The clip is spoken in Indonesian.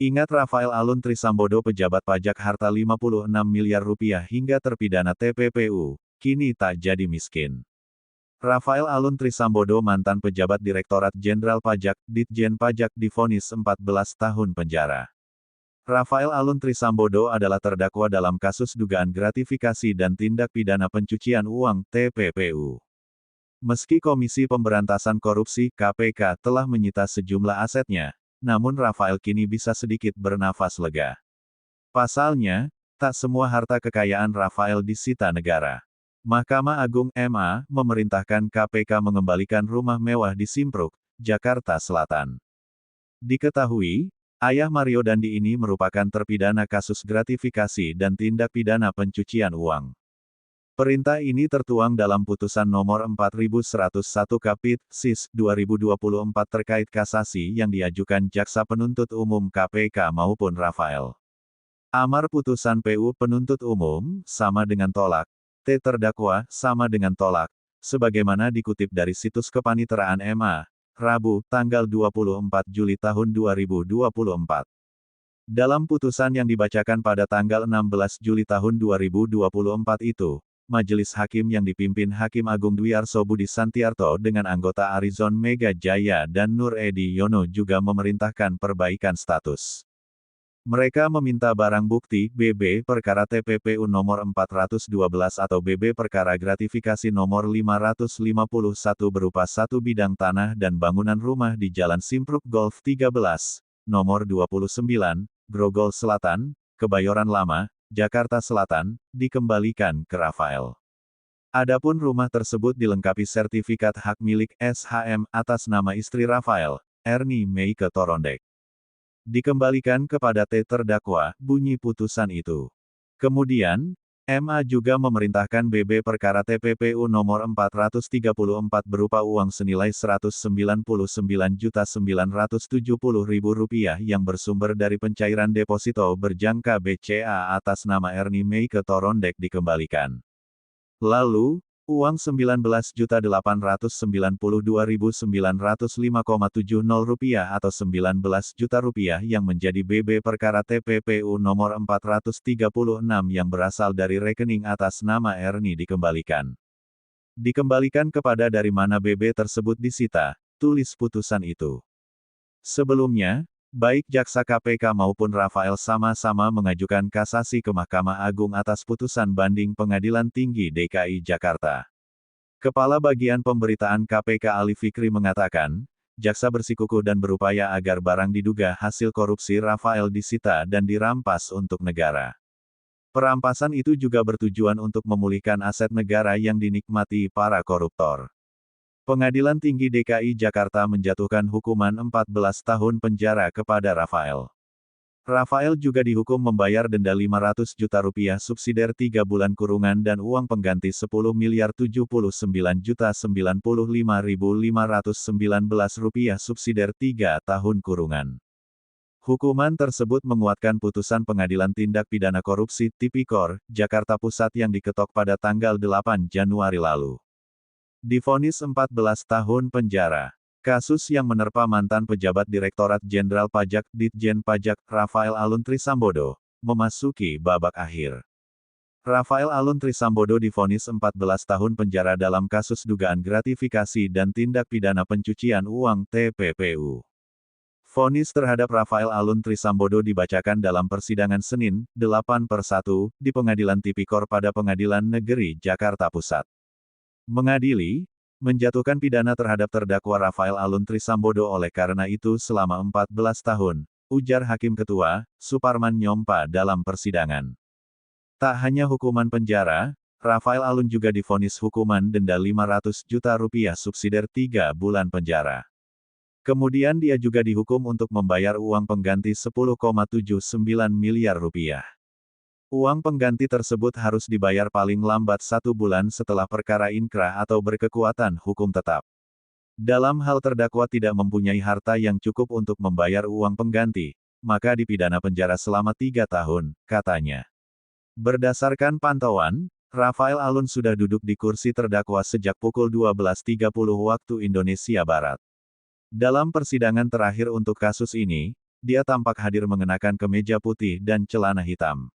Ingat Rafael Alun Trisambodo pejabat pajak harta 56 miliar rupiah hingga terpidana TPPU, kini tak jadi miskin. Rafael Alun Trisambodo mantan pejabat Direktorat Jenderal Pajak, Ditjen Pajak divonis 14 tahun penjara. Rafael Alun Trisambodo adalah terdakwa dalam kasus dugaan gratifikasi dan tindak pidana pencucian uang (TPPU). Meski Komisi Pemberantasan Korupsi (KPK) telah menyita sejumlah asetnya, namun Rafael kini bisa sedikit bernafas lega. Pasalnya, tak semua harta kekayaan Rafael disita negara. Mahkamah Agung (MA) memerintahkan KPK mengembalikan rumah mewah di Simpruk, Jakarta Selatan. Diketahui, ayah Mario Dandi ini merupakan terpidana kasus gratifikasi dan tindak pidana pencucian uang. Perintah ini tertuang dalam putusan nomor 4101 Kapit, Sis, 2024 terkait kasasi yang diajukan Jaksa Penuntut Umum KPK maupun Rafael. Amar putusan PU Penuntut Umum, sama dengan tolak. T terdakwa, sama dengan tolak. Sebagaimana dikutip dari situs Kepaniteraan MA, Rabu, tanggal 24 Juli tahun 2024. Dalam putusan yang dibacakan pada tanggal 16 Juli tahun 2024 itu, Majelis Hakim yang dipimpin Hakim Agung Dwi Arso Budi Santiarto dengan anggota Arizon Mega Jaya dan Nur Edi Yono juga memerintahkan perbaikan status. Mereka meminta barang bukti, BB perkara TPPU nomor 412 atau BB perkara gratifikasi nomor 551 berupa 1 bidang tanah dan bangunan rumah di Jalan Simpruk Golf 13, nomor 29, Grogol Selatan, Kebayoran Lama, Jakarta Selatan, dikembalikan ke Rafael. Adapun rumah tersebut dilengkapi sertifikat hak milik SHM atas nama istri Rafael, Erni Meike Torondek. Dikembalikan kepada T terdakwa, bunyi putusan itu. Kemudian, MA juga memerintahkan BB perkara TPPU nomor 434 berupa uang senilai Rp199.970.000 yang bersumber dari pencairan deposito berjangka BCA atas nama Erni Meike Torondek dikembalikan. Lalu, uang Rp19.992.905,70 atau Rp19 juta yang menjadi BB perkara TPPU nomor 436 yang berasal dari rekening atas nama Erni dikembalikan. Dikembalikan kepada dari mana BB tersebut disita, tulis putusan itu. Sebelumnya, baik Jaksa KPK maupun Rafael sama-sama mengajukan kasasi ke Mahkamah Agung atas putusan banding Pengadilan Tinggi DKI Jakarta. Kepala Bagian Pemberitaan KPK Ali Fikri mengatakan, jaksa bersikukuh dan berupaya agar barang diduga hasil korupsi Rafael disita dan dirampas untuk negara. Perampasan itu juga bertujuan untuk memulihkan aset negara yang dinikmati para koruptor. Pengadilan Tinggi DKI Jakarta menjatuhkan hukuman 14 tahun penjara kepada Rafael. Rafael juga dihukum membayar denda Rp500 juta subsidiar 3 bulan kurungan dan uang pengganti Rp10.079.095.519 subsidiar 3 tahun kurungan. Hukuman tersebut menguatkan putusan Pengadilan Tindak Pidana Korupsi Tipikor, Jakarta Pusat yang diketok pada tanggal 8 Januari lalu. Divonis 14 tahun penjara. Kasus yang menerpa mantan pejabat Direktorat Jenderal Pajak Ditjen Pajak, Rafael Alun Trisambodo, memasuki babak akhir. Rafael Alun Trisambodo divonis 14 tahun penjara dalam kasus dugaan gratifikasi dan tindak pidana pencucian uang (TPPU). Vonis terhadap Rafael Alun Trisambodo dibacakan dalam persidangan Senin, 8/1, di Pengadilan Tipikor pada Pengadilan Negeri Jakarta Pusat. Mengadili, menjatuhkan pidana terhadap terdakwa Rafael Alun Trisambodo oleh karena itu selama 14 tahun, ujar Hakim Ketua, Suparman Nyompa dalam persidangan. Tak hanya hukuman penjara, Rafael Alun juga divonis hukuman denda Rp500 juta subsidiar 3 bulan penjara. Kemudian dia juga dihukum untuk membayar uang pengganti Rp10,79 miliar. Uang pengganti tersebut harus dibayar paling lambat 1 bulan setelah perkara inkrah atau berkekuatan hukum tetap. Dalam hal terdakwa tidak mempunyai harta yang cukup untuk membayar uang pengganti, maka dipidana penjara selama 3 tahun, katanya. Berdasarkan pantauan, Rafael Alun sudah duduk di kursi terdakwa sejak pukul 12.30 waktu Indonesia Barat. Dalam persidangan terakhir untuk kasus ini, Dia tampak hadir mengenakan kemeja putih dan celana hitam.